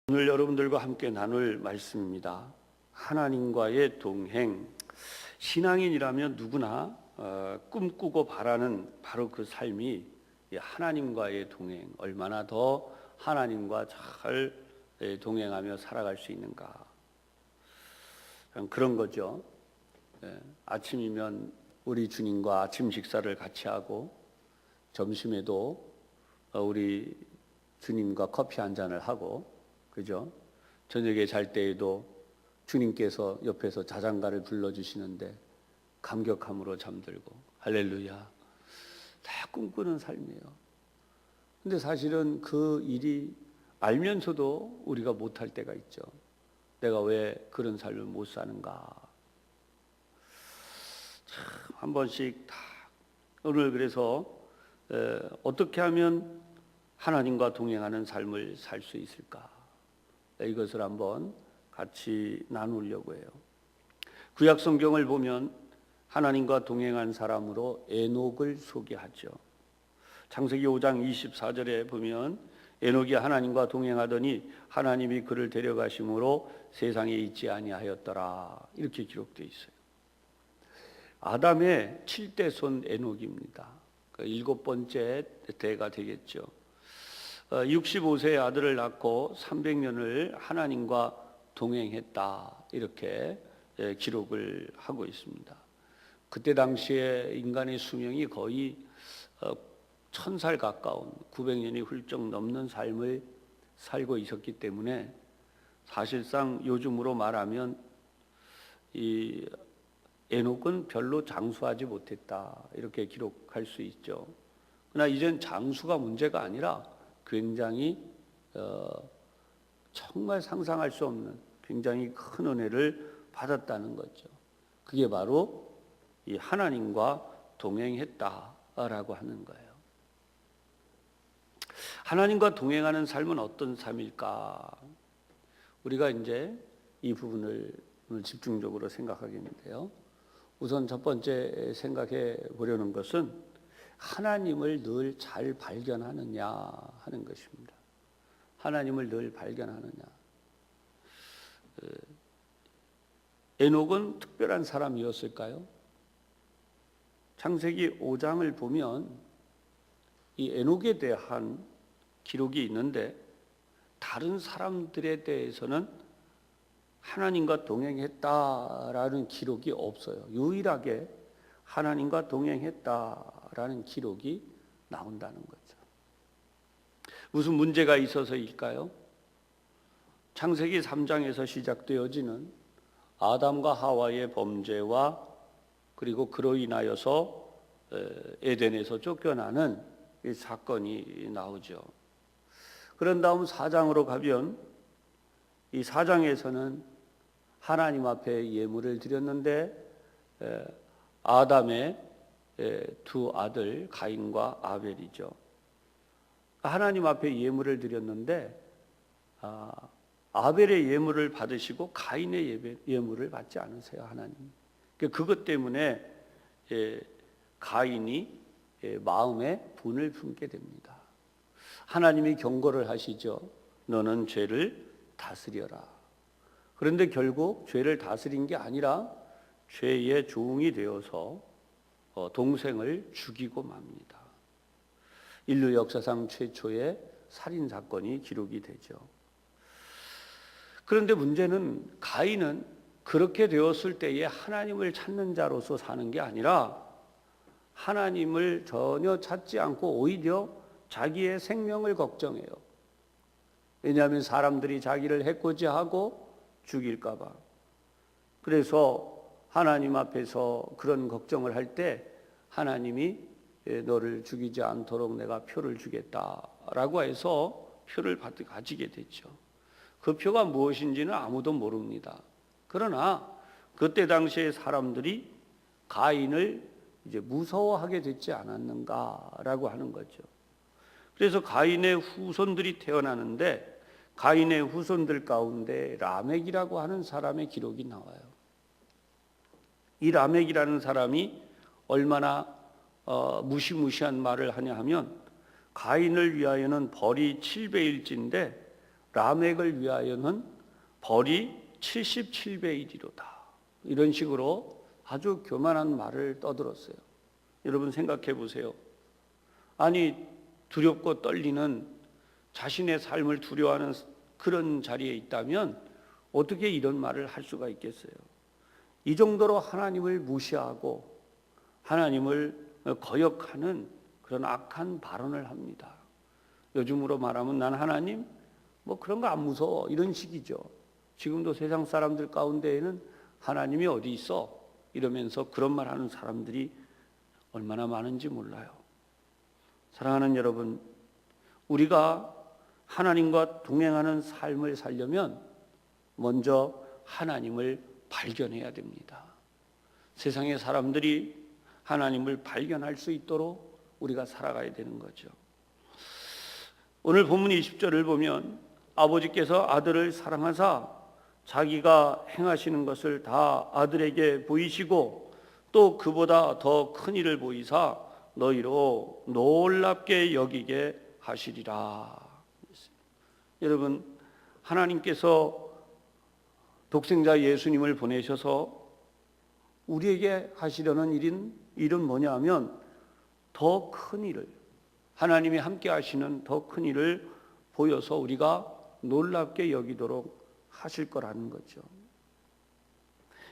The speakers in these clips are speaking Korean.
오늘 여러분들과 함께 나눌 말씀입니다. 하나님과의 동행. 신앙인이라면 누구나 꿈꾸고 바라는 바로 그 삶이 하나님과의 동행. 얼마나 더 하나님과 잘 동행하며 살아갈 수 있는가. 그런 거죠. 아침이면 우리 주님과 아침 식사를 같이 하고, 점심에도 우리 주님과 커피 한 잔을 하고, 그죠? 저녁에 잘 때에도 주님께서 옆에서 자장가를 불러주시는데 감격함으로 잠들고, 할렐루야. 다 꿈꾸는 삶이에요. 근데 사실은 그 일이 알면서도 우리가 못할 때가 있죠. 내가 왜 그런 삶을 못 사는가. 참, 한 번씩 다. 오늘 그래서 어떻게 하면 하나님과 동행하는 삶을 살 수 있을까? 이것을 한번 같이 나누려고 해요. 구약 성경을 보면 하나님과 동행한 사람으로 에녹을 소개하죠. 창세기 5장 24절에 보면 에녹이 하나님과 동행하더니 하나님이 그를 데려가심으로 세상에 있지 아니하였더라, 이렇게 기록되어 있어요. 아담의 7대 손 에녹입니다. 7번째 대가 되겠죠. 65세의 아들을 낳고 300년을 하나님과 동행했다, 이렇게 기록을 하고 있습니다. 그때 당시에 인간의 수명이 거의 1000살 가까운 900년이 훌쩍 넘는 삶을 살고 있었기 때문에 사실상 요즘으로 말하면 이 에녹은 별로 장수하지 못했다, 이렇게 기록할 수 있죠. 그러나 이젠 장수가 문제가 아니라 굉장히 정말 상상할 수 없는 굉장히 큰 은혜를 받았다는 거죠. 그게 바로 이 하나님과 동행했다라고 하는 거예요. 하나님과 동행하는 삶은 어떤 삶일까? 우리가 이제 이 부분을 오늘 집중적으로 생각하겠는데요. 우선 첫 번째 생각해 보려는 것은 하나님을 늘 잘 발견하느냐 하는 것입니다. 하나님을 늘 발견하느냐. 에녹은 특별한 사람이었을까요? 창세기 5장을 보면 이 에녹에 대한 기록이 있는데 다른 사람들에 대해서는 하나님과 동행했다라는 기록이 없어요. 유일하게 하나님과 동행했다라는 기록이 나온다는 거죠. 무슨 문제가 있어서일까요? 창세기 3장에서 시작되어지는 아담과 하와의 범죄와 그리고 그로 인하여서 에덴에서 쫓겨나는 이 사건이 나오죠. 그런 다음 4장으로 가면 이 4장에서는 하나님 앞에 예물을 드렸는데 아담의 두 아들 가인과 아벨이죠. 하나님 앞에 예물을 드렸는데 아벨의 예물을 받으시고 가인의 예물을 받지 않으세요, 하나님. 그것 때문에 가인이 마음에 분을 품게 됩니다. 하나님이 경고를 하시죠. 너는 죄를 다스려라. 그런데 결국 죄를 다스린 게 아니라 죄의 종이 되어서 동생을 죽이고 맙니다. 인류 역사상 최초의 살인사건이 기록이 되죠. 그런데 문제는 가인은 그렇게 되었을 때에 하나님을 찾는 자로서 사는 게 아니라 하나님을 전혀 찾지 않고 오히려 자기의 생명을 걱정해요. 왜냐하면 사람들이 자기를 해코지하고 죽일까 봐. 그래서 하나님 앞에서 그런 걱정을 할 때 하나님이 너를 죽이지 않도록 내가 표를 주겠다라고 해서 표를 가지게 됐죠. 그 표가 무엇인지는 아무도 모릅니다. 그러나 그때 당시에 사람들이 가인을 이제 무서워하게 됐지 않았는가라고 하는 거죠. 그래서 가인의 후손들이 태어나는데 가인의 후손들 가운데 라멕이라고 하는 사람의 기록이 나와요. 이 라멕이라는 사람이 얼마나 무시무시한 말을 하냐 하면 가인을 위하여는 벌이 7배일진데 라멕을 위하여는 벌이 77배에 이르리로다. 이런 식으로 아주 교만한 말을 떠들었어요. 여러분 생각해 보세요. 아니 두렵고 떨리는 자신의 삶을 두려워하는 그런 자리에 있다면 어떻게 이런 말을 할 수가 있겠어요? 이 정도로 하나님을 무시하고 하나님을 거역하는 그런 악한 발언을 합니다. 요즘으로 말하면 난 하나님 뭐 그런 거 안 무서워 이런 식이죠. 지금도 세상 사람들 가운데에는 하나님이 어디 있어? 이러면서 그런 말 하는 사람들이 얼마나 많은지 몰라요. 사랑하는 여러분, 우리가 하나님과 동행하는 삶을 살려면 먼저 하나님을 발견해야 됩니다. 세상의 사람들이 하나님을 발견할 수 있도록 우리가 살아가야 되는 거죠. 오늘 본문 20절을 보면 아버지께서 아들을 사랑하사 자기가 행하시는 것을 다 아들에게 보이시고 또 그보다 더 큰 일을 보이사 너희로 놀랍게 여기게 하시리라. 여러분, 하나님께서 독생자 예수님을 보내셔서 우리에게 하시려는 일은 뭐냐 하면 더 큰 일을, 하나님이 함께 하시는 더 큰 일을 보여서 우리가 놀랍게 여기도록 하실 거라는 거죠.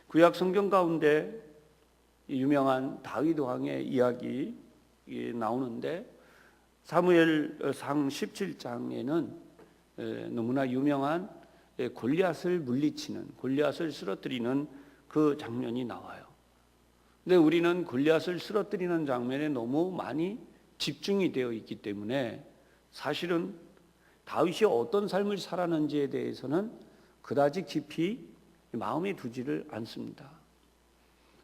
구약 성경 가운데 유명한 다윗 왕의 이야기 나오는데 사무엘상 17장에는 너무나 유명한 골리앗을 물리치는, 골리앗을 쓰러뜨리는 그 장면이 나와요. 근데 우리는 골리앗을 쓰러뜨리는 장면에 너무 많이 집중이 되어 있기 때문에 사실은 다윗이 어떤 삶을 살았는지에 대해서는 그다지 깊이 마음에 두지를 않습니다.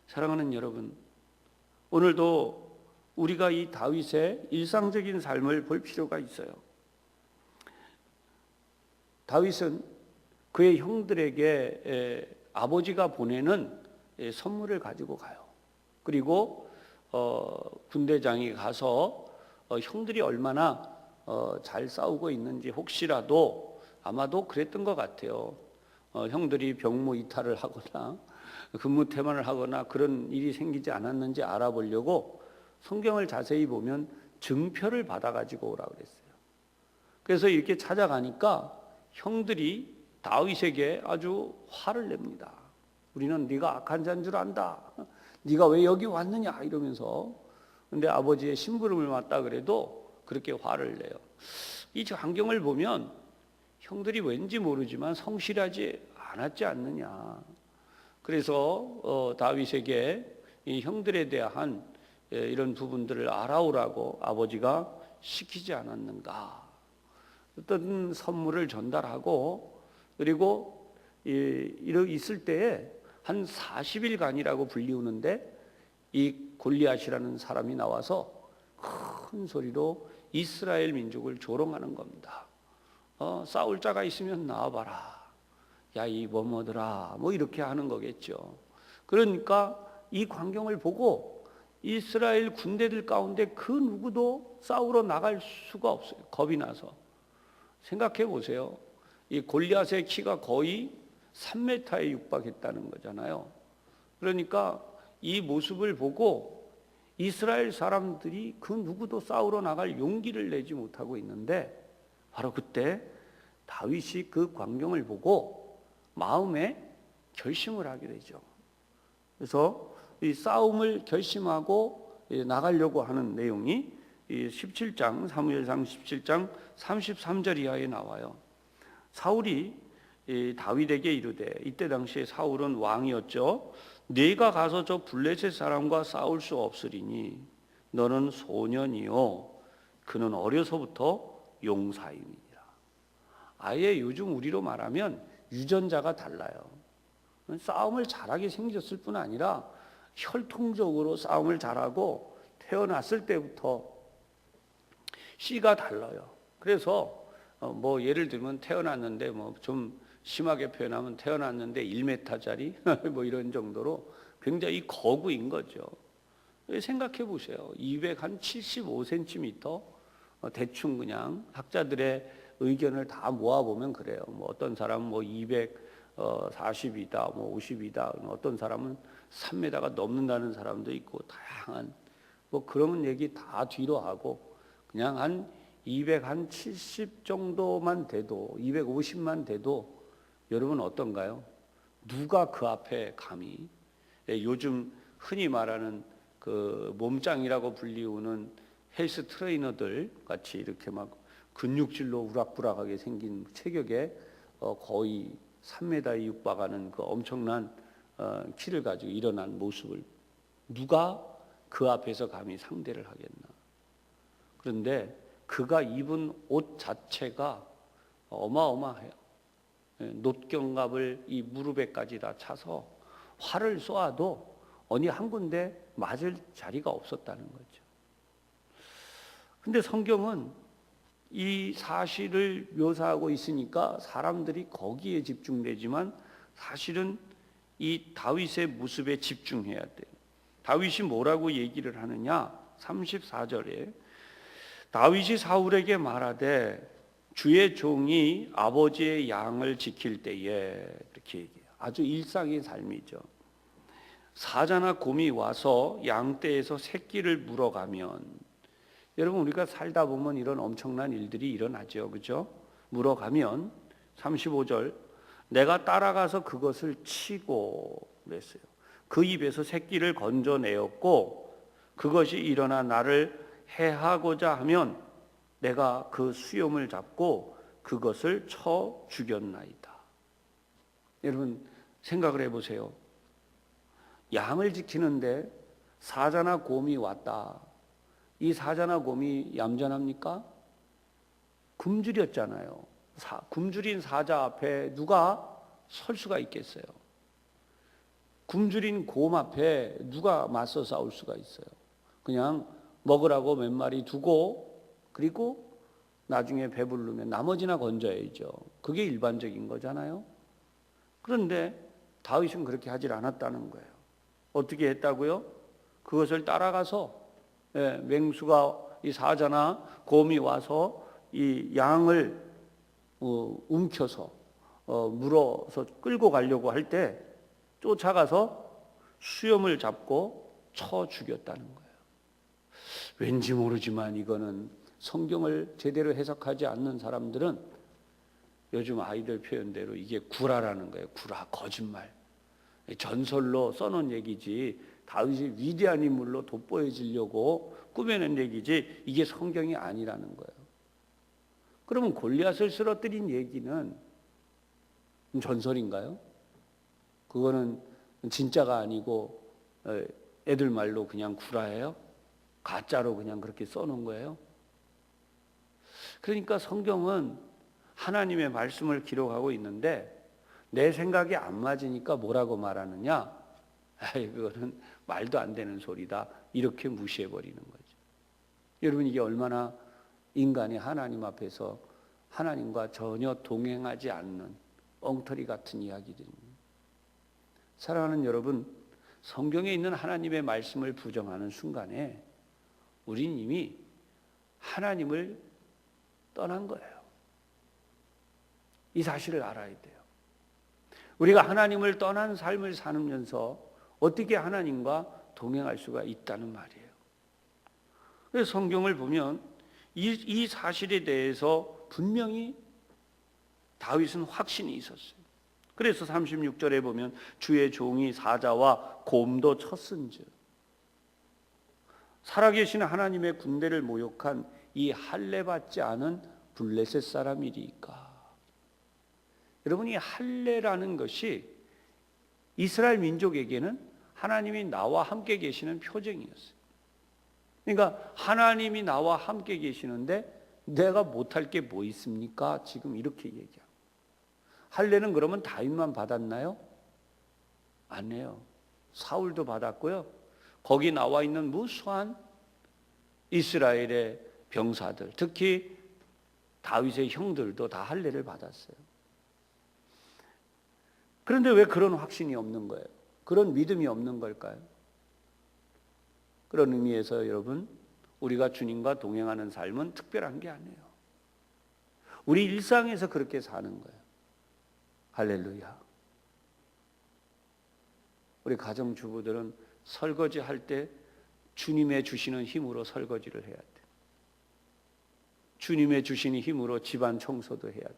사랑하는 여러분, 오늘도 우리가 이 다윗의 일상적인 삶을 볼 필요가 있어요. 다윗은 그의 형들에게 아버지가 보내는 선물을 가지고 가요. 그리고 군대장이 가서 형들이 얼마나 잘 싸우고 있는지 혹시라도 아마도 그랬던 것 같아요. 형들이 병무 이탈을 하거나 근무 태만을 하거나 그런 일이 생기지 않았는지 알아보려고 성경을 자세히 보면 증표를 받아가지고 오라 그랬어요. 그래서 이렇게 찾아가니까 형들이 다윗에게 아주 화를 냅니다. 우리는 네가 악한 자인 줄 안다. 네가 왜 여기 왔느냐 이러면서. 근데 아버지의 심부름을 맡다 그래도 그렇게 화를 내요. 이 광경을 보면 형들이 왠지 모르지만 성실하지 않았지 않느냐. 그래서 다윗에게 이 형들에 대한 이런 부분들을 알아오라고 아버지가 시키지 않았는가. 어떤 선물을 전달하고 그리고 있을 때에 한 40일간이라고 불리우는데 이 골리앗이라는 사람이 나와서 큰 소리로 이스라엘 민족을 조롱하는 겁니다. 싸울 자가 있으면 나와봐라. 야, 이 뭐뭐더라. 뭐 이렇게 하는 거겠죠. 그러니까 이 광경을 보고 이스라엘 군대들 가운데 그 누구도 싸우러 나갈 수가 없어요. 겁이 나서. 생각해 보세요. 이 골리앗의 키가 거의 3m에 육박했다는 거잖아요. 그러니까 이 모습을 보고 이스라엘 사람들이 그 누구도 싸우러 나갈 용기를 내지 못하고 있는데 바로 그때 다윗이 그 광경을 보고 마음에 결심을 하게 되죠. 그래서 이 싸움을 결심하고 나가려고 하는 내용이 17장 사무엘상 17장 33절 이하에 나와요. 사울이 다윗에게 이르되, 이때 당시에 사울은 왕이었죠. 네가 가서 저 블레셋 사람과 싸울 수 없으리니 너는 소년이요 그는 어려서부터 용사임이니라. 아예 요즘 우리로 말하면 유전자가 달라요. 싸움을 잘하게 생겼을 뿐 아니라 혈통적으로 싸움을 잘하고 태어났을 때부터 씨가 달라요. 그래서 뭐 예를 들면 태어났는데 뭐 좀 심하게 표현하면 태어났는데 1m짜리 뭐 이런 정도로 굉장히 거구인 거죠. 생각해 보세요. 275cm 대충 그냥 학자들의 의견을 다 모아보면 그래요. 뭐 어떤 사람은 뭐 240이다, 뭐 50이다, 어떤 사람은 3m가 넘는다는 사람도 있고, 다양한 뭐 그런 얘기 다 뒤로 하고 그냥 한 270 정도만 돼도, 250만 돼도 여러분 어떤가요? 누가 그 앞에 감히, 요즘 흔히 말하는 그 몸짱이라고 불리우는 헬스 트레이너들 같이 이렇게 막 근육질로 우락부락하게 생긴 체격에 거의 3m에 육박하는 그 엄청난 키를 가지고 일어난 모습을 누가 그 앞에서 감히 상대를 하겠나. 그런데 그가 입은 옷 자체가 어마어마해요. 놋경갑을 이 무릎에까지 다 차서 활을 쏘아도 어디 한 군데 맞을 자리가 없었다는 거죠. 근데 성경은 이 사실을 묘사하고 있으니까 사람들이 거기에 집중되지만 사실은 이 다윗의 모습에 집중해야 돼요. 다윗이 뭐라고 얘기를 하느냐? 34절에 다윗이 사울에게 말하되 주의 종이 아버지의 양을 지킬 때에, 이렇게 얘기해요. 아주 일상의 삶이죠. 사자나 곰이 와서 양떼에서 새끼를 물어가면, 여러분 우리가 살다 보면 이런 엄청난 일들이 일어나죠. 그죠? 물어가면 35절 내가 따라가서 그것을 치고 그랬어요. 그 입에서 새끼를 건져내었고 그것이 일어나 나를 해하고자 하면 내가 그 수염을 잡고 그것을 쳐 죽였나이다. 여러분 생각을 해보세요. 양을 지키는데 사자나 곰이 왔다. 이 사자나 곰이 얌전합니까? 굶주렸잖아요. 굶주린 사자 앞에 누가 설 수가 있겠어요? 굶주린 곰 앞에 누가 맞서 싸울 수가 있어요? 그냥 먹으라고 몇 마리 두고 그리고 나중에 배부르면 나머지나 건져야죠. 그게 일반적인 거잖아요. 그런데 다윗은 그렇게 하질 않았다는 거예요. 어떻게 했다고요? 그것을 따라가서 맹수가 이 사자나 곰이 와서 이 양을 움켜서 물어서 끌고 가려고 할 때 쫓아가서 수염을 잡고 쳐 죽였다는 거예요. 왠지 모르지만 이거는 성경을 제대로 해석하지 않는 사람들은 요즘 아이들 표현대로 이게 구라라는 거예요. 구라, 거짓말. 전설로 써놓은 얘기지 다윗이 위대한 인물로 돋보여지려고 꾸며낸 얘기지 이게 성경이 아니라는 거예요. 그러면 골리앗을 쓰러뜨린 얘기는 전설인가요? 그거는 진짜가 아니고 애들 말로 그냥 구라예요? 가짜로 그냥 그렇게 써놓은 거예요? 그러니까 성경은 하나님의 말씀을 기록하고 있는데 내 생각이 안 맞으니까 뭐라고 말하느냐? 그거는 말도 안 되는 소리다. 이렇게 무시해버리는 거죠. 여러분 이게 얼마나 인간이 하나님 앞에서 하나님과 전혀 동행하지 않는 엉터리 같은 이야기들입니다. 사랑하는 여러분, 성경에 있는 하나님의 말씀을 부정하는 순간에 우린 이미 하나님을 떠난 거예요. 이 사실을 알아야 돼요. 우리가 하나님을 떠난 삶을 살면서 어떻게 하나님과 동행할 수가 있다는 말이에요. 그래서 성경을 보면 이 사실에 대해서 분명히 다윗은 확신이 있었어요. 그래서 36절에 보면 주의 종이 사자와 곰도 쳤은즉, 살아계신 하나님의 군대를 모욕한 이 할례받지 않은 블레셋 사람이리까. 여러분 이 할례라는 것이 이스라엘 민족에게는 하나님이 나와 함께 계시는 표징이었어요. 그러니까 하나님이 나와 함께 계시는데 내가 못할 게 뭐 있습니까? 지금 이렇게 얘기합니다. 할례는 그러면 다윗만 받았나요? 아니에요. 사울도 받았고요. 거기 나와 있는 무수한 이스라엘의 병사들, 특히 다윗의 형들도 다 할례를 받았어요. 그런데 왜 그런 확신이 없는 거예요? 그런 믿음이 없는 걸까요? 그런 의미에서 여러분, 우리가 주님과 동행하는 삶은 특별한 게 아니에요. 우리 일상에서 그렇게 사는 거예요. 할렐루야. 우리 가정주부들은 설거지 할 때 주님의 주시는 힘으로 설거지를 해야 돼. 주님의 주시는 힘으로 집안 청소도 해야 돼.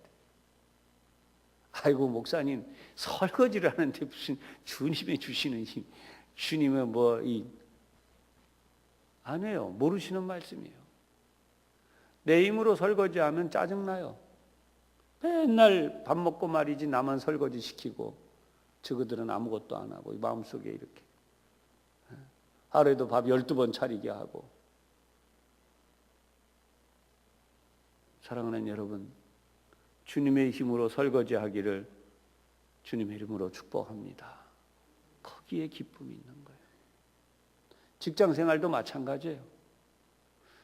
아이고 목사님 설거지를 하는데 무슨 주님의 주시는 힘, 주님은 안 해요. 모르시는 말씀이에요. 내 힘으로 설거지하면 짜증나요. 맨날 밥 먹고 말이지 나만 설거지 시키고 저그들은 아무것도 안 하고 마음속에 이렇게 하루에도 밥 12번 차리게 하고. 사랑하는 여러분, 주님의 힘으로 설거지하기를 주님의 이름으로 축복합니다. 거기에 기쁨이 있는 거예요. 직장 생활도 마찬가지예요.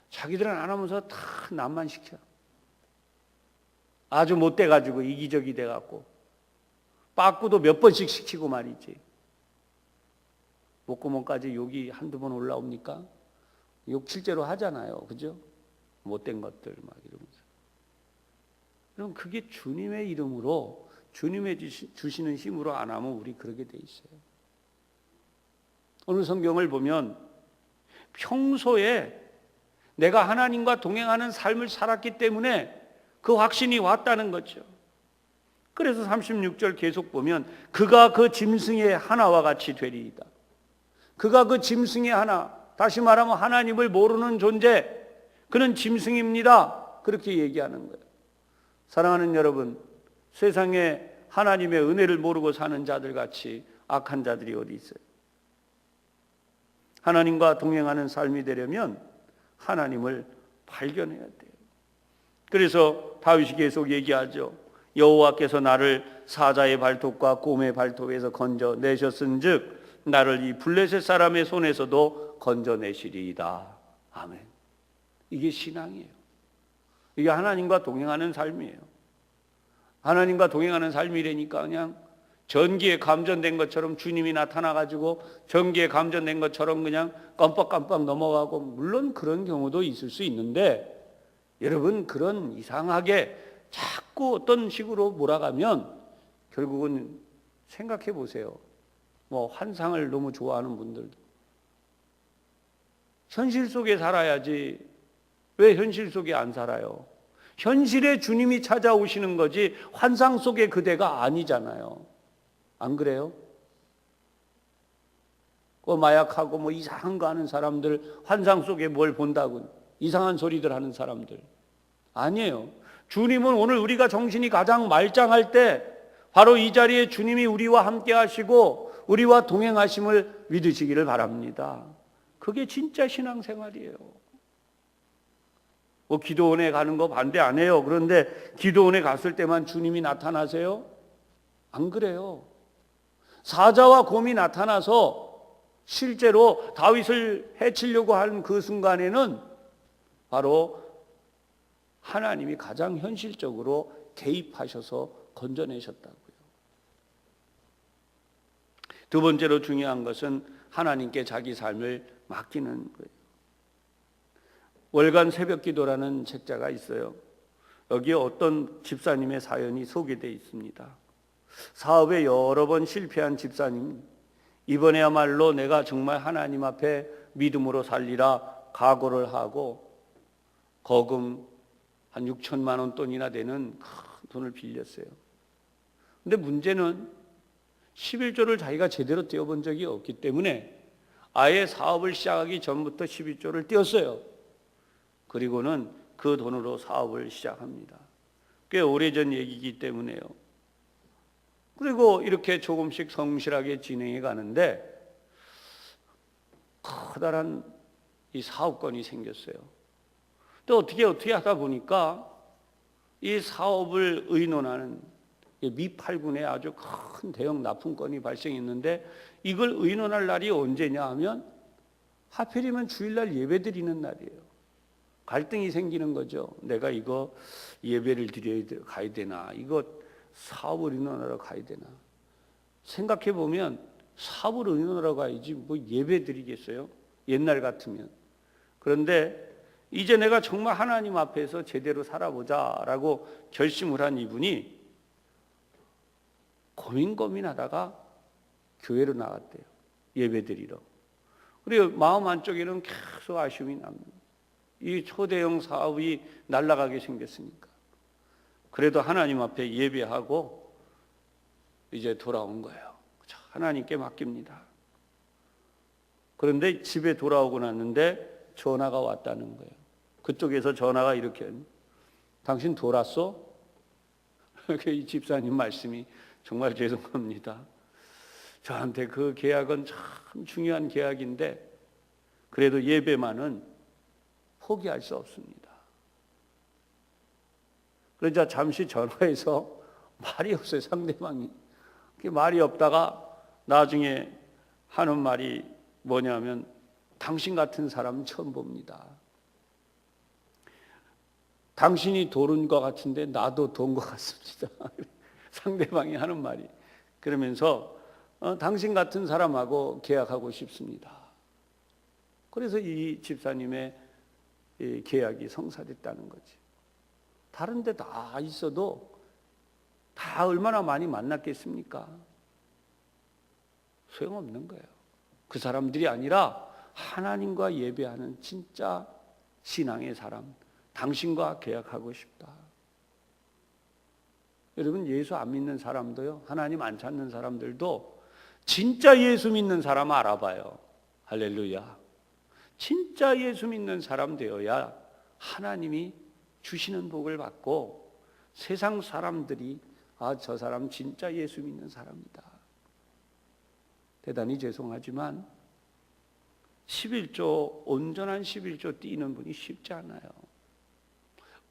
자기들은 안 하면서 다 남만 시켜. 아주 못돼가지고 이기적이 돼갖고 빠꾸도 몇 번씩 시키고 말이지. 목구멍까지 욕이 한두 번 올라옵니까? 욕 실제로 하잖아요. 그죠? 못된 것들 막 이러면서. 그럼 그게 주님의 이름으로 주님의 주시는 힘으로 안 하면 우리 그러게 돼 있어요. 오늘 성경을 보면 평소에 내가 하나님과 동행하는 삶을 살았기 때문에 그 확신이 왔다는 거죠. 그래서 36절 계속 보면 그가 그 짐승의 하나와 같이 되리이다. 그가 그 짐승의 하나, 다시 말하면 하나님을 모르는 존재, 그는 짐승입니다. 그렇게 얘기하는 거예요. 사랑하는 여러분, 세상에 하나님의 은혜를 모르고 사는 자들 같이 악한 자들이 어디 있어요? 하나님과 동행하는 삶이 되려면 하나님을 발견해야 돼요. 그래서 다윗이 계속 얘기하죠. 여호와께서 나를 사자의 발톱과 곰의 발톱에서 건져내셨은즉 나를 이 블레셋 사람의 손에서도 건져내시리이다. 아멘. 이게 신앙이에요. 이게 하나님과 동행하는 삶이에요. 하나님과 동행하는 삶이라니까 그냥 전기에 감전된 것처럼 주님이 나타나가지고 전기에 감전된 것처럼 그냥 깜빡깜빡 넘어가고, 물론 그런 경우도 있을 수 있는데 여러분, 그런 이상하게 자꾸 어떤 식으로 몰아가면 결국은 생각해 보세요. 환상을 너무 좋아하는 분들도 현실 속에 살아야지 왜 현실 속에 안 살아요? 현실에 주님이 찾아오시는 거지 환상 속의 그대가 아니잖아요. 안 그래요? 마약하고 이상한 거 하는 사람들, 환상 속에 뭘 본다고 이상한 소리들 하는 사람들 아니에요. 주님은 오늘 우리가 정신이 가장 말짱할 때 바로 이 자리에 주님이 우리와 함께 하시고 우리와 동행하심을 믿으시기를 바랍니다. 그게 진짜 신앙생활이에요. 기도원에 가는 거 반대 안 해요. 그런데 기도원에 갔을 때만 주님이 나타나세요? 안 그래요. 사자와 곰이 나타나서 실제로 다윗을 해치려고 하는 그 순간에는 바로 하나님이 가장 현실적으로 개입하셔서 건져내셨다고요. 두 번째로 중요한 것은 하나님께 자기 삶을 맡기는 거예요. 월간 새벽기도라는 책자가 있어요. 여기에 어떤 집사님의 사연이 소개되어 있습니다. 사업에 여러 번 실패한 집사님, 이번에야말로 내가 정말 하나님 앞에 믿음으로 살리라 각오를 하고 거금 한 6천만 원 돈이나 되는 큰 돈을 빌렸어요. 근데 문제는 11조를 자기가 제대로 떼어본 적이 없기 때문에 아예 사업을 시작하기 전부터 11조를 떼었어요. 그리고는 그 돈으로 사업을 시작합니다. 꽤 오래전 얘기이기 때문에요. 그리고 이렇게 조금씩 성실하게 진행해 가는데 커다란 이 사업권이 생겼어요. 또 어떻게 하다 보니까 이 사업을 의논하는 미팔군에 아주 큰 대형 납품건이 발생했는데 이걸 의논할 날이 언제냐 하면 하필이면 주일날 예배드리는 날이에요. 갈등이 생기는 거죠. 내가 이거 예배를 드려야 가야 되나, 이거 사업을 의논하러 가야 되나. 생각해 보면 사업을 의논하러 가야지 예배 드리겠어요? 옛날 같으면. 그런데 이제 내가 정말 하나님 앞에서 제대로 살아보자라고 결심을 한 이분이 고민하다가 교회로 나갔대요. 예배드리러. 그리고 마음 한쪽에는 계속 아쉬움이 납니다. 이 초대형 사업이 날아가게 생겼으니까. 그래도 하나님 앞에 예배하고 이제 돌아온 거예요. 하나님께 맡깁니다. 그런데 집에 돌아오고 났는데 전화가 왔다는 거예요. 그쪽에서 전화가 이렇게, 당신 돌았어? 이 집사님 말씀이 정말 죄송합니다. 저한테 그 계약은 참 중요한 계약인데 그래도 예배만은 포기할 수 없습니다. 그러자 잠시 전화해서 말이 없어요. 상대방이. 말이 없다가 나중에 하는 말이 뭐냐면, 당신 같은 사람 처음 봅니다. 당신이 도른 것 같은데 나도 돈 것 같습니다. 상대방이 하는 말이. 그러면서 당신 같은 사람하고 계약하고 싶습니다. 그래서 이 집사님의 이 계약이 성사됐다는 거지. 다른 데 다 있어도 다 얼마나 많이 만났겠습니까? 소용없는 거예요. 그 사람들이 아니라 하나님과 예배하는 진짜 신앙의 사람, 당신과 계약하고 싶다. 여러분, 예수 안 믿는 사람도요, 하나님 안 찾는 사람들도 진짜 예수 믿는 사람 알아봐요. 할렐루야. 진짜 예수 믿는 사람 되어야 하나님이 주시는 복을 받고 세상 사람들이 저 사람 진짜 예수 믿는 사람이다. 대단히 죄송하지만 11조, 온전한 11조 띄는 분이 쉽지 않아요.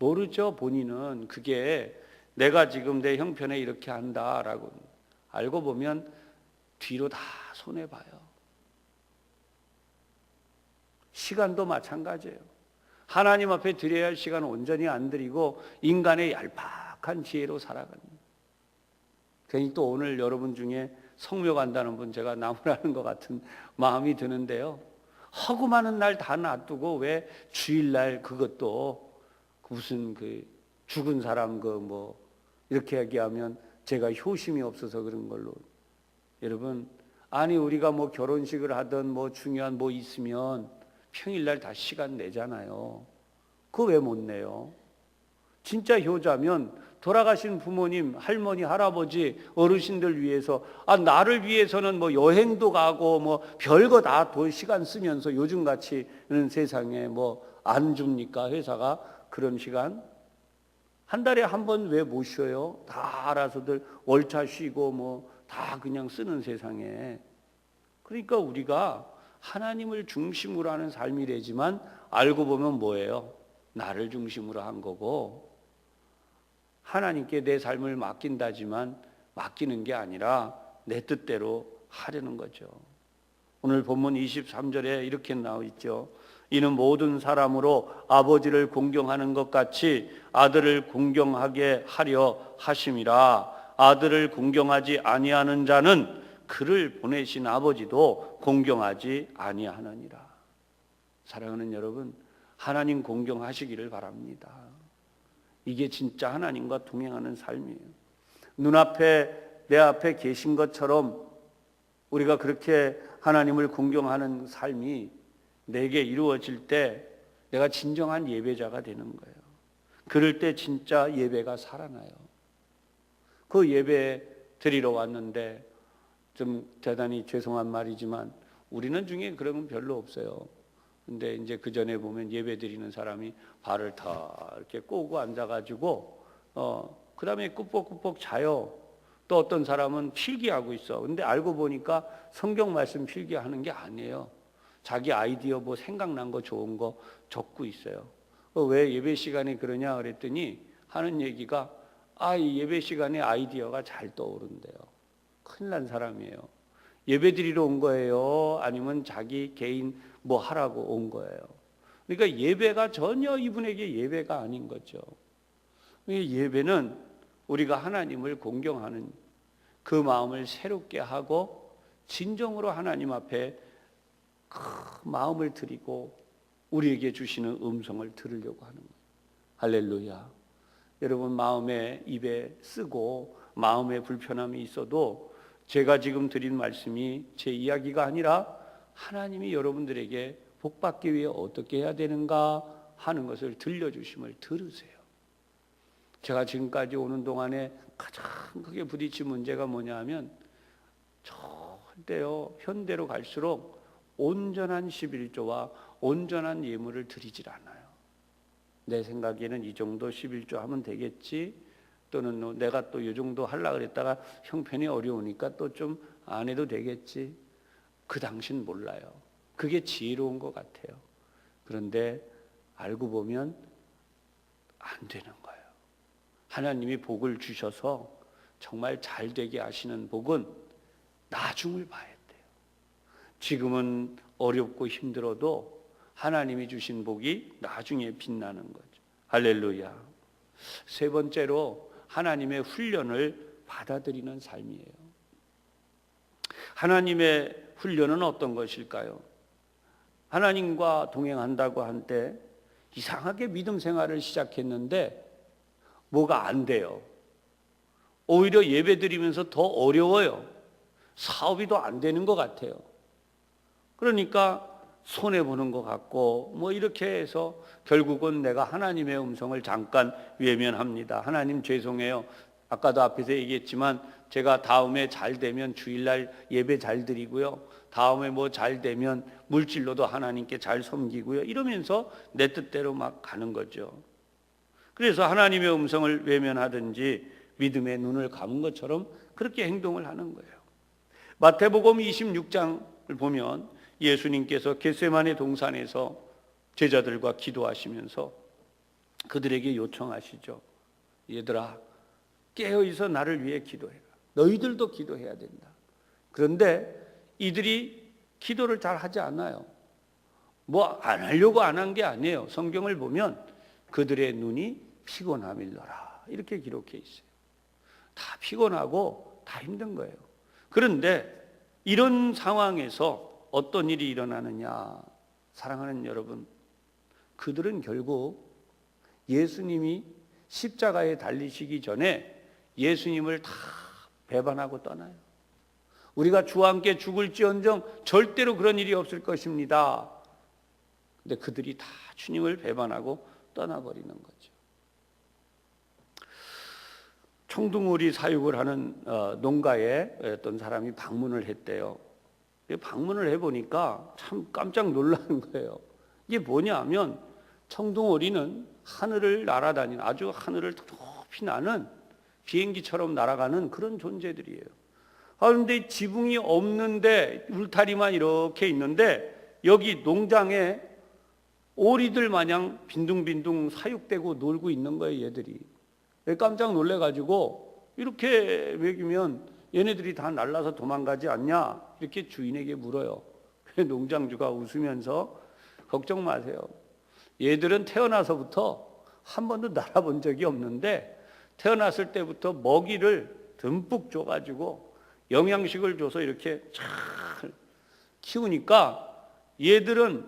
모르죠. 본인은 그게 내가 지금 내 형편에 이렇게 한다라고. 알고 보면 뒤로 다 손해봐요. 시간도 마찬가지예요. 하나님 앞에 드려야 할 시간은 온전히 안 드리고 인간의 얄팍한 지혜로 살아가는. 괜히 또 오늘 여러분 중에 성묘 간다는 분 제가 나무라는 것 같은 마음이 드는데요. 하고 많은 날 다 놔두고 왜 주일날 그것도 무슨 그 죽은 사람 이렇게 얘기하면 제가 효심이 없어서 그런 걸로. 여러분, 아니 우리가 결혼식을 하든 중요한 있으면 평일날 다 시간 내잖아요. 그거 왜 못 내요? 진짜 효자면 돌아가신 부모님, 할머니, 할아버지, 어르신들 위해서 나를 위해서는 여행도 가고 별거 다 시간 쓰면서 요즘같이는 세상에 안 줍니까? 회사가 그런 시간? 한 달에 한 번 왜 못 쉬어요? 다 알아서들 월차 쉬고 다 그냥 쓰는 세상에. 그러니까 우리가 하나님을 중심으로 하는 삶이래지만 알고 보면 뭐예요? 나를 중심으로 한 거고, 하나님께 내 삶을 맡긴다지만 맡기는 게 아니라 내 뜻대로 하려는 거죠. 오늘 본문 23절에 이렇게 나와 있죠. 이는 모든 사람으로 아버지를 공경하는 것 같이 아들을 공경하게 하려 하심이라. 아들을 공경하지 아니하는 자는 그를 보내신 아버지도 공경하지 아니하느니라. 사랑하는 여러분, 하나님 공경하시기를 바랍니다. 이게 진짜 하나님과 동행하는 삶이에요. 눈앞에 내 앞에 계신 것처럼 우리가 그렇게 하나님을 공경하는 삶이 내게 이루어질 때 내가 진정한 예배자가 되는 거예요. 그럴 때 진짜 예배가 살아나요. 그 예배 드리러 왔는데 좀 대단히 죄송한 말이지만 우리는 중에 그런 건 별로 없어요. 근데 이제 그 전에 보면 예배 드리는 사람이 발을 다 이렇게 꼬고 앉아가지고 그 다음에 꾸벅꾸벅 자요. 또 어떤 사람은 필기하고 있어. 근데 알고 보니까 성경 말씀 필기하는 게 아니에요. 자기 아이디어 생각난 거 좋은 거 적고 있어요. 왜 예배 시간에 그러냐 그랬더니 하는 얘기가 이 예배 시간에 아이디어가 잘 떠오른대요. 큰일 난 사람이에요. 예배 드리러 온 거예요? 아니면 자기 개인 하라고 온 거예요? 그러니까 예배가 전혀 이분에게 예배가 아닌 거죠. 예배는 우리가 하나님을 공경하는 그 마음을 새롭게 하고 진정으로 하나님 앞에 그 마음을 드리고 우리에게 주시는 음성을 들으려고 하는 거예요. 할렐루야. 여러분 마음에 입에 쓰고 마음에 불편함이 있어도 제가 지금 드린 말씀이 제 이야기가 아니라 하나님이 여러분들에게 복받기 위해 어떻게 해야 되는가 하는 것을 들려주심을 들으세요. 제가 지금까지 오는 동안에 가장 크게 부딪힌 문제가 뭐냐 하면 절대요 현대로 갈수록 온전한 11조와 온전한 예물을 드리질 않아요. 내 생각에는 이 정도 11조 하면 되겠지, 또는 내가 또 이 정도 하려고 그랬다가 형편이 어려우니까 또 좀 안 해도 되겠지. 그 당신 몰라요. 그게 지혜로운 것 같아요. 그런데 알고 보면 안 되는 거예요. 하나님이 복을 주셔서 정말 잘 되게 하시는 복은 나중을 봐야 돼요. 지금은 어렵고 힘들어도 하나님이 주신 복이 나중에 빛나는 거죠. 할렐루야. 세 번째로 하나님의 훈련을 받아들이는 삶이에요. 하나님의 훈련은 어떤 것일까요? 하나님과 동행한다고 한때 이상하게 믿음 생활을 시작했는데 뭐가 안 돼요. 오히려 예배 드리면서 더 어려워요. 사업이 더 안 되는 것 같아요. 그러니까 손해보는 것 같고 뭐 이렇게 해서 결국은 내가 하나님의 음성을 잠깐 외면합니다. 하나님 죄송해요. 아까도 앞에서 얘기했지만 제가 다음에 잘 되면 주일날 예배 잘 드리고요. 다음에 뭐 잘 되면 물질로도 하나님께 잘 섬기고요. 이러면서 내 뜻대로 막 가는 거죠. 그래서 하나님의 음성을 외면하든지 믿음의 눈을 감은 것처럼 그렇게 행동을 하는 거예요. 마태복음 26장을 보면 예수님께서 겟세마네 동산에서 제자들과 기도하시면서 그들에게 요청하시죠. 얘들아, 깨어있어 나를 위해 기도해라. 너희들도 기도해야 된다. 그런데 이들이 기도를 잘 하지 않아요. 뭐 안 하려고 안 한 게 아니에요. 성경을 보면 그들의 눈이 피곤함일러라 이렇게 기록해 있어요. 다 피곤하고 다 힘든 거예요. 그런데 이런 상황에서 어떤 일이 일어나느냐, 사랑하는 여러분, 그들은 결국 예수님이 십자가에 달리시기 전에 예수님을 다 배반하고 떠나요. 우리가 주와 함께 죽을지언정 절대로 그런 일이 없을 것입니다. 근데 그들이 다 주님을 배반하고 떠나버리는 거죠. 청둥오리 사육을 하는 농가에 어떤 사람이 방문을 했대요. 방문을 해보니까 참 깜짝 놀라는 거예요. 이게 뭐냐 하면 청둥오리는 하늘을 날아다니는, 아주 하늘을 높이 나는 비행기처럼 날아가는 그런 존재들이에요. 그런데 지붕이 없는데 울타리만 이렇게 있는데 여기 농장에 오리들 마냥 빈둥빈둥 사육되고 놀고 있는 거예요, 얘들이. 깜짝 놀래가지고 이렇게 먹이면 얘네들이 다 날라서 도망가지 않냐? 이렇게 주인에게 물어요. 농장주가 웃으면서 걱정 마세요. 얘들은 태어나서부터 한 번도 날아본 적이 없는데 태어났을 때부터 먹이를 듬뿍 줘가지고 영양식을 줘서 이렇게 잘 키우니까 얘들은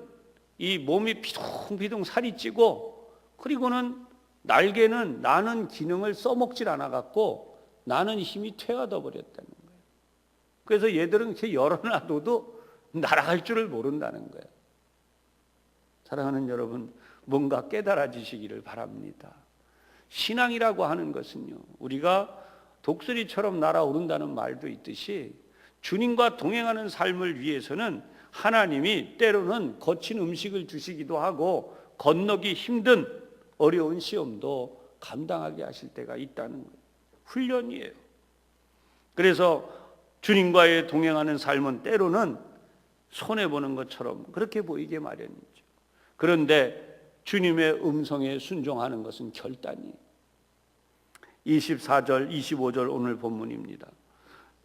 이 몸이 피둥피둥 살이 찌고, 그리고는 날개는 나는 기능을 써먹질 않아갖고 나는 힘이 퇴화돼 버렸다는 거예요. 그래서 얘들은 이렇게 열어놔둬도 날아갈 줄을 모른다는 거예요. 사랑하는 여러분, 뭔가 깨달아지시기를 바랍니다. 신앙이라고 하는 것은요, 우리가 독수리처럼 날아오른다는 말도 있듯이 주님과 동행하는 삶을 위해서는 하나님이 때로는 거친 음식을 주시기도 하고 건너기 힘든 어려운 시험도 감당하게 하실 때가 있다는 거예요. 훈련이에요. 그래서 주님과의 동행하는 삶은 때로는 손해보는 것처럼 그렇게 보이게 마련이죠. 그런데 주님의 음성에 순종하는 것은 결단이에요. 24절, 25절 오늘 본문입니다.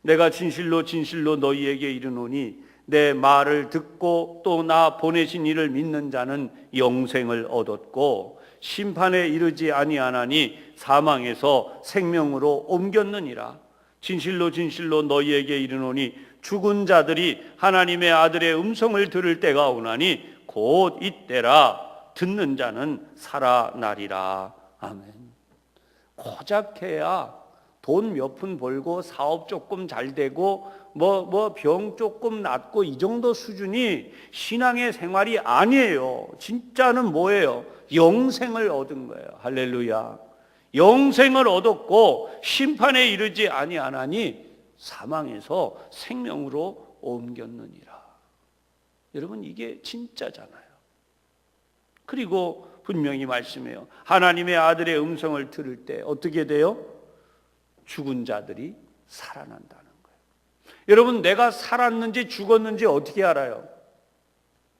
내가 진실로 진실로 너희에게 이르노니 내 말을 듣고 또 나 보내신 이를 믿는 자는 영생을 얻었고 심판에 이르지 아니하나니 사망에서 생명으로 옮겼느니라. 진실로 진실로 너희에게 이르노니 죽은 자들이 하나님의 아들의 음성을 들을 때가 오나니 곧 이때라. 듣는 자는 살아나리라. 아멘. 고작 해야 돈 몇 푼 벌고 사업 조금 잘 되고 병 조금 낫고 이 정도 수준이 신앙의 생활이 아니에요. 진짜는 뭐예요? 영생을 얻은 거예요. 할렐루야. 영생을 얻었고 심판에 이르지 아니하나니 사망에서 생명으로 옮겼느니라. 여러분, 이게 진짜잖아요. 그리고 분명히 말씀해요. 하나님의 아들의 음성을 들을 때 어떻게 돼요? 죽은 자들이 살아난다는 거예요. 여러분, 내가 살았는지 죽었는지 어떻게 알아요?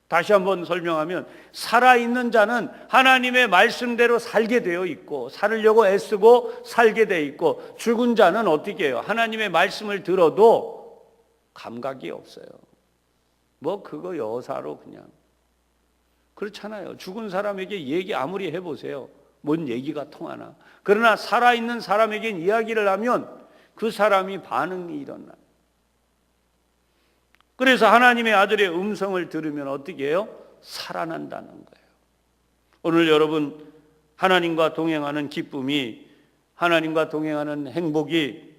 다시 한번 설명하면, 살아있는 자는 하나님의 말씀대로 살게 되어 있고 살으려고 애쓰고 살게 되어 있고, 죽은 자는 어떻게 해요? 하나님의 말씀을 들어도 감각이 없어요. 그거 여사로 그냥. 그렇잖아요. 죽은 사람에게 얘기 아무리 해보세요. 뭔 얘기가 통하나. 그러나 살아있는 사람에겐 이야기를 하면 그 사람이 반응이 일어나요. 그래서 하나님의 아들의 음성을 들으면 어떻게 해요? 살아난다는 거예요. 오늘 여러분, 하나님과 동행하는 기쁨이, 하나님과 동행하는 행복이,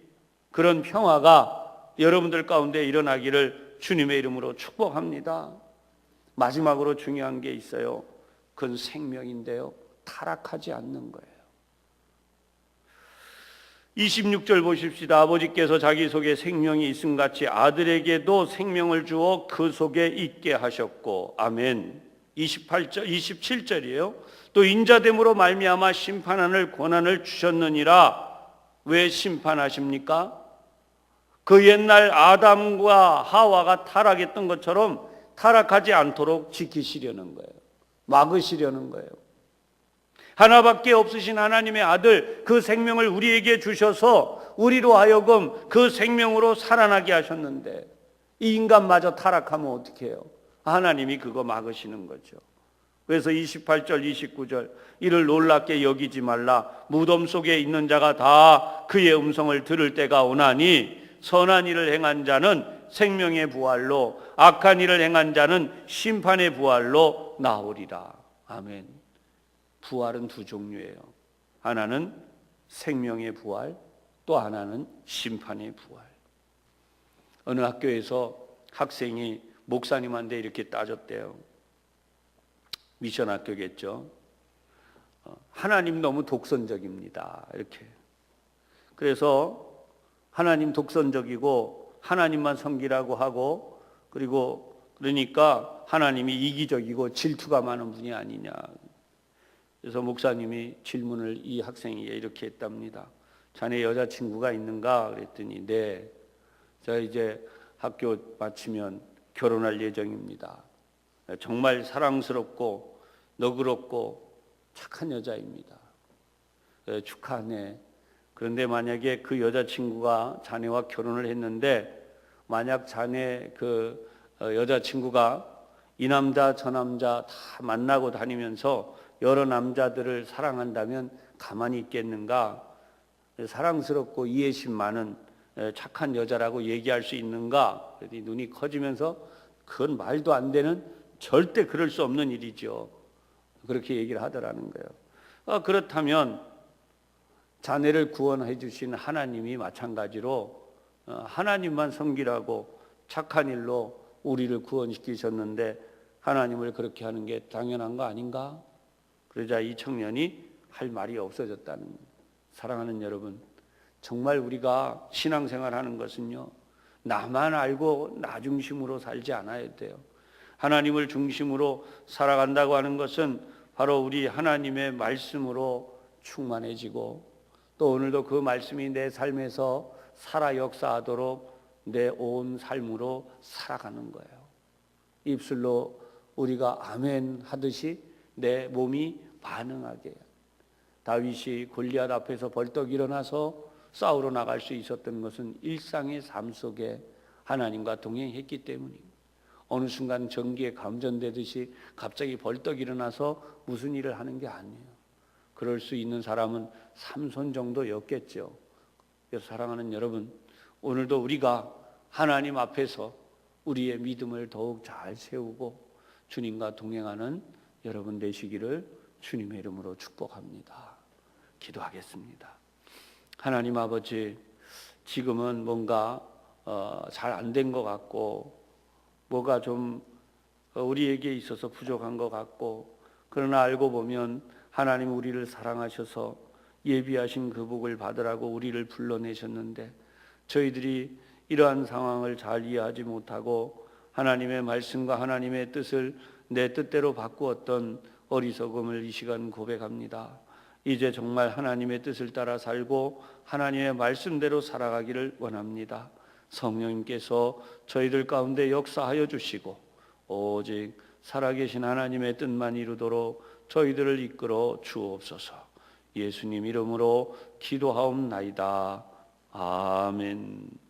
그런 평화가 여러분들 가운데 일어나기를 주님의 이름으로 축복합니다. 마지막으로 중요한 게 있어요. 그건 생명인데요, 타락하지 않는 거예요. 26절 보십시다. 아버지께서 자기 속에 생명이 있음같이 아들에게도 생명을 주어 그 속에 있게 하셨고. 아멘. 27절이에요. 또 인자됨으로 말미암아 심판하는 권한을 주셨느니라. 왜 심판하십니까? 그 옛날 아담과 하와가 타락했던 것처럼 타락하지 않도록 지키시려는 거예요. 막으시려는 거예요. 하나밖에 없으신 하나님의 아들, 그 생명을 우리에게 주셔서 우리로 하여금 그 생명으로 살아나게 하셨는데, 이 인간마저 타락하면 어떻게 해요? 하나님이 그거 막으시는 거죠. 그래서 28절 29절, 이를 놀랍게 여기지 말라. 무덤 속에 있는 자가 다 그의 음성을 들을 때가 오나니 선한 일을 행한 자는 생명의 부활로, 악한 일을 행한 자는 심판의 부활로 나오리라. 아멘. 부활은 두 종류예요. 하나는 생명의 부활, 또 하나는 심판의 부활. 어느 학교에서 학생이 목사님한테 이렇게 따졌대요. 미션 학교겠죠. 하나님 너무 독선적입니다. 이렇게. 그래서 하나님 독선적이고 하나님만 섬기라고 하고, 그러니까 하나님이 이기적이고 질투가 많은 분이 아니냐. 그래서 목사님이 질문을 이 학생에게 이렇게 했답니다. 자네 여자친구가 있는가? 그랬더니 네, 저 이제 학교 마치면 결혼할 예정입니다. 정말 사랑스럽고 너그럽고 착한 여자입니다. 축하하네. 그런데 만약에 그 여자친구가 자네와 결혼을 했는데, 만약 자네 그 여자친구가 이 남자 저 남자 다 만나고 다니면서 여러 남자들을 사랑한다면 가만히 있겠는가? 사랑스럽고 이해심 많은 착한 여자라고 얘기할 수 있는가? 그랬더니 눈이 커지면서 그건 말도 안 되는, 절대 그럴 수 없는 일이죠. 그렇게 얘기를 하더라는 거예요. 그렇다면 자네를 구원해 주신 하나님이 마찬가지로 하나님만 섬기라고 착한 일로 우리를 구원시키셨는데 하나님을 그렇게 하는 게 당연한 거 아닌가? 그러자 이 청년이 할 말이 없어졌다는 거예요. 사랑하는 여러분, 정말 우리가 신앙생활하는 것은요, 나만 알고 나 중심으로 살지 않아야 돼요. 하나님을 중심으로 살아간다고 하는 것은 바로 우리 하나님의 말씀으로 충만해지고, 또 오늘도 그 말씀이 내 삶에서 살아 역사하도록 내 온 삶으로 살아가는 거예요. 입술로 우리가 아멘 하듯이 내 몸이 반응하게. 다윗이 골리앗 앞에서 벌떡 일어나서 싸우러 나갈 수 있었던 것은 일상의 삶 속에 하나님과 동행했기 때문입니다. 어느 순간 전기에 감전되듯이 갑자기 벌떡 일어나서 무슨 일을 하는 게 아니에요. 그럴 수 있는 사람은 삼손 정도였겠죠. 그래서 사랑하는 여러분, 오늘도 우리가 하나님 앞에서 우리의 믿음을 더욱 잘 세우고 주님과 동행하는 여러분 되시기를 주님의 이름으로 축복합니다. 기도하겠습니다. 하나님 아버지, 지금은 뭔가 잘 안 된 것 같고 뭐가 좀 우리에게 있어서 부족한 것 같고, 그러나 알고 보면 하나님 우리를 사랑하셔서 예비하신 그 복을 받으라고 우리를 불러내셨는데, 저희들이 이러한 상황을 잘 이해하지 못하고 하나님의 말씀과 하나님의 뜻을 내 뜻대로 바꾸었던 어리석음을 이 시간 고백합니다. 이제 정말 하나님의 뜻을 따라 살고 하나님의 말씀대로 살아가기를 원합니다. 성령님께서 저희들 가운데 역사하여 주시고 오직 살아계신 하나님의 뜻만 이루도록 저희들을 이끌어 주옵소서. 예수님 이름으로 기도하옵나이다. 아멘.